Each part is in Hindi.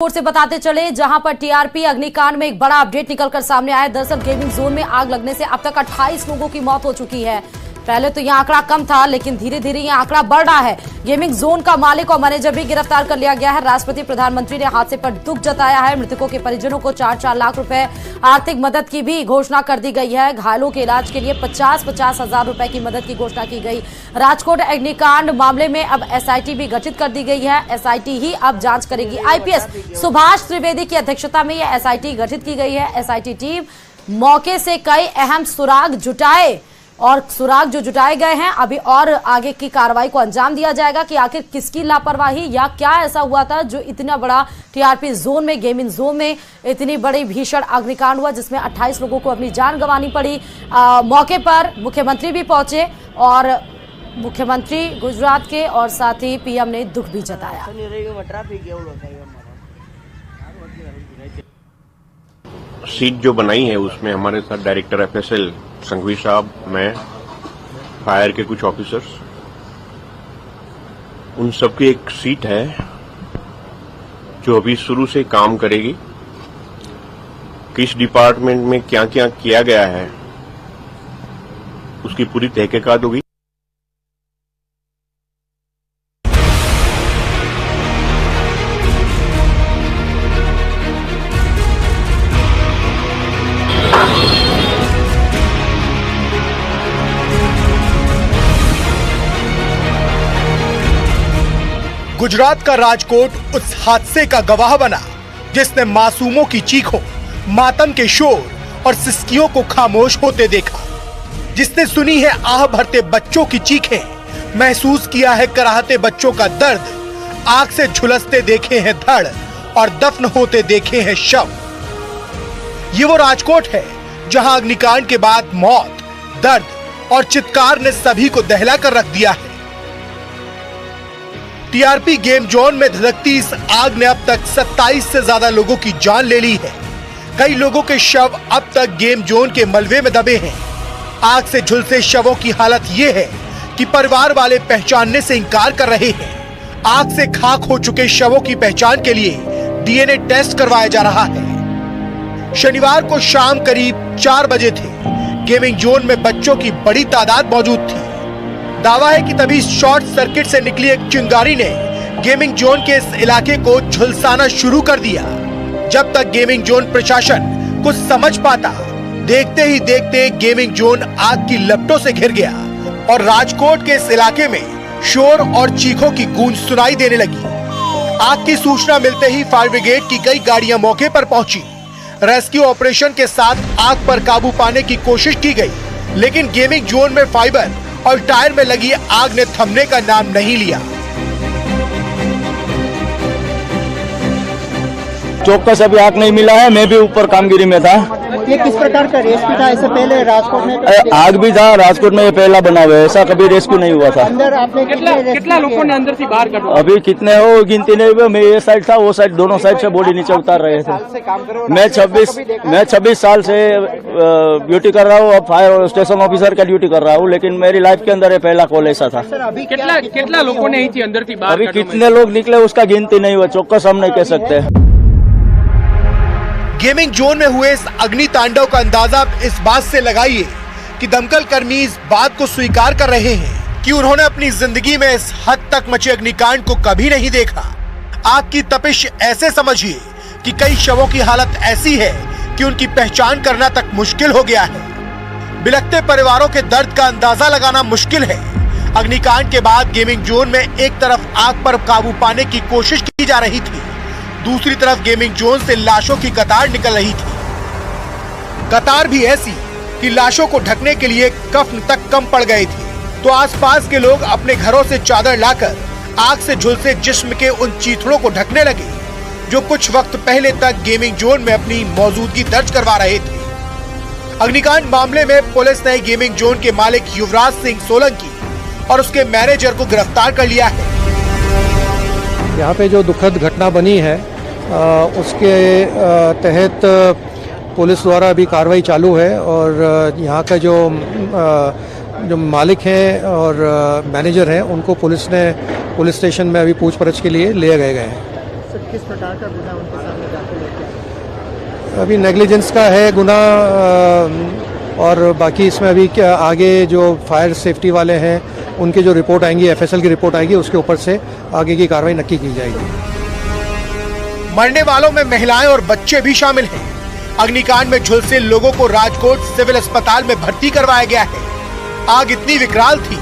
और से बताते चले जहां पर टीआरपी अग्निकांड में एक बड़ा अपडेट निकलकर सामने आया। दरअसल गेमिंग जोन में आग लगने से अब तक 28 लोगों की मौत हो चुकी है। पहले तो यह आंकड़ा कम था, लेकिन धीरे धीरे यह आंकड़ा बढ़ रहा है। गेमिंग जोन का मालिक और मैनेजर भी गिरफ्तार कर लिया गया है। राष्ट्रपति प्रधानमंत्री ने हादसे पर दुख जताया है। मृतकों के परिजनों को 4-4 लाख रुपए आर्थिक मदद की भी घोषणा कर दी गई है। घायलों के इलाज के लिए 50-50 हजार रुपए की मदद की घोषणा की गई। राजकोट अग्निकांड मामले में अब एसआईटी भी गठित कर दी गई है। एसआईटी ही अब जांच करेगी। आईपीएस सुभाष त्रिवेदी की अध्यक्षता में यह एसआईटी गठित की गई है। एसआईटी टीम मौके से कई अहम सुराग जो जुटाए गए हैं, अभी और आगे की कार्रवाई को अंजाम दिया जाएगा कि आखिर किसकी लापरवाही या क्या ऐसा हुआ था जो इतना बड़ा टीआरपी जोन में, गेमिंग जोन में इतनी बड़ी भीषण अग्निकांड हुआ जिसमें 28 लोगों को अपनी जान गंवानी पड़ी। मौके पर मुख्यमंत्री भी पहुंचे और मुख्यमंत्री गुजरात के और साथ ही पीएम ने दुख भी जताया। सीट जो बनाई है उसमें हमारे साथ डायरेक्टर एफएसएल संघवी साहब, मैं, फायर के कुछ ऑफिसर्स, उन सबकी एक सीट है जो अभी शुरू से काम करेगी। किस डिपार्टमेंट में क्या क्या किया गया है उसकी पूरी तहकीकात होगी। गुजरात का राजकोट उस हादसे का गवाह बना जिसने मासूमों की चीखों, मातम के शोर और सिसकियों को खामोश होते देखा, जिसने सुनी है आह भरते बच्चों की चीखें, महसूस किया है कराहते बच्चों का दर्द, आग से झुलसते देखे हैं धड़ और दफन होते देखे हैं शव। ये वो राजकोट है जहां अग्निकांड के बाद मौत, दर्द और चित्कार ने सभी को दहला कर रख दिया है। टीआरपी गेम जोन में धधकती इस आग ने अब तक 27 से ज्यादा लोगों की जान ले ली है। कई लोगों के शव अब तक गेम जोन के मलबे में दबे हैं। आग से झुलसे शवों की हालत ये है कि परिवार वाले पहचानने से इंकार कर रहे हैं। आग से खाक हो चुके शवों की पहचान के लिए डीएनए टेस्ट करवाया जा रहा है। शनिवार को शाम करीब 4 बजे थे। गेमिंग जोन में बच्चों की बड़ी तादाद मौजूद थी। दावा है कि तभी शॉर्ट सर्किट से निकली एक चिंगारी ने गेमिंग जोन के इस इलाके को झुलसाना शुरू कर दिया। जब तक गेमिंग जोन प्रशासन कुछ समझ पाता, देखते ही देखते गेमिंग जोन आग की लपटों से घिर गया और राजकोट के इस इलाके में शोर और चीखों की गूंज सुनाई देने लगी। आग की सूचना मिलते ही फायर ब्रिगेड की कई गाड़ियां मौके पर पहुंची। रेस्क्यू ऑपरेशन के साथ आग पर काबू पाने की कोशिश की गई, लेकिन गेमिंग जोन में फाइबर और टायर में लगी आग ने थमने का नाम नहीं लिया। चौकस अभी आग नहीं मिला है। मैं भी ऊपर कामगिरी में था। ये किस प्रकार का रेस्क्यू था? इससे पहले राजकोट में आग भी था। राजकोट में ये पहला बना हुआ है, ऐसा कभी रेस्क्यू नहीं हुआ था। अंदर आपने कितना लोगों ने अंदर से बाहर कर? अभी कितने हो गिनती नहीं हुई। मैं ये साइड था, वो साइड, दोनों साइड से बॉडी नीचे उतार रहे थे। मैं 26 साल से ड्यूटी कर रहा हूँ। अब फायर स्टेशन ऑफिसर का ड्यूटी कर रहा हूँ, लेकिन मेरी लाइफ के अंदर ये पहला कॉल ऐसा था। कितना लोगों ने अंदर से बाहर? अभी कितने लोग निकले उसका गिनती नहीं हुआ, चौकस हम नहीं कह सकते। गेमिंग जोन में हुए इस अग्नि तांडव का अंदाजा इस बात से लगाइए कि दमकल कर्मी इस बात को स्वीकार कर रहे हैं कि उन्होंने अपनी जिंदगी में इस हद तक मचे अग्निकांड को कभी नहीं देखा। आग की तपिश ऐसे समझिए कि कई शवों की हालत ऐसी है कि उनकी पहचान करना तक मुश्किल हो गया है। बिलखते परिवारों के दर्द का अंदाजा लगाना मुश्किल है। अग्निकांड के बाद गेमिंग जोन में एक तरफ आग पर काबू पाने की कोशिश की जा रही थी, दूसरी तरफ गेमिंग जोन से लाशों की कतार निकल रही थी। कतार भी ऐसी कि लाशों को ढकने के लिए कफन तक कम पड़ गए थे। तो आसपास के लोग अपने घरों से चादर लाकर आग से झुलसे जिस्म के उन चीथड़ों को ढकने लगे जो कुछ वक्त पहले तक गेमिंग जोन में अपनी मौजूदगी दर्ज करवा रहे थे। अग्निकांड मामले में पुलिस ने गेमिंग जोन के मालिक युवराज सिंह सोलंकी और उसके मैनेजर को गिरफ्तार कर लिया है। यहाँ पे जो दुखद घटना बनी है उसके तहत पुलिस द्वारा अभी कार्रवाई चालू है और यहाँ का जो मालिक हैं और मैनेजर हैं उनको पुलिस स्टेशन में अभी पूछपरछ के लिए ले गए हैं। किस प्रकार का गुना उनके सामने दाखिल है? अभी नेग्लिजेंस का है गुना, और बाकी इसमें अभी क्या आगे जो फायर सेफ्टी वाले हैं उनकी जो रिपोर्ट आएंगी, एफएसएल की रिपोर्ट आएगी, उसके ऊपर से आगे की कार्रवाई नक्की की जाएगी। मरने वालों में महिलाएं और बच्चे भी शामिल हैं। अग्निकांड में झुलसे लोगों को राजकोट सिविल अस्पताल में भर्ती करवाया गया है। आग इतनी विकराल थी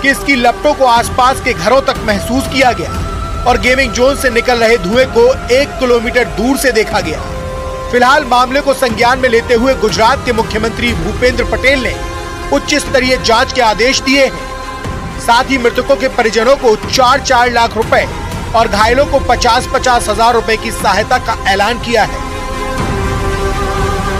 कि इसकी लपटों को आसपास के घरों तक महसूस किया गया और गेमिंग जोन से निकल रहे धुएं को 1 किलोमीटर दूर से देखा गया। फिलहाल मामले को संज्ञान में लेते हुए गुजरात के मुख्यमंत्री भूपेंद्र पटेल ने उच्च स्तरीय जांच के आदेश दिए हैं। साथ ही मृतकों के परिजनों को 4-4 लाख रुपए और घायलों को 50-50 हजार रुपए की सहायता का ऐलान किया है।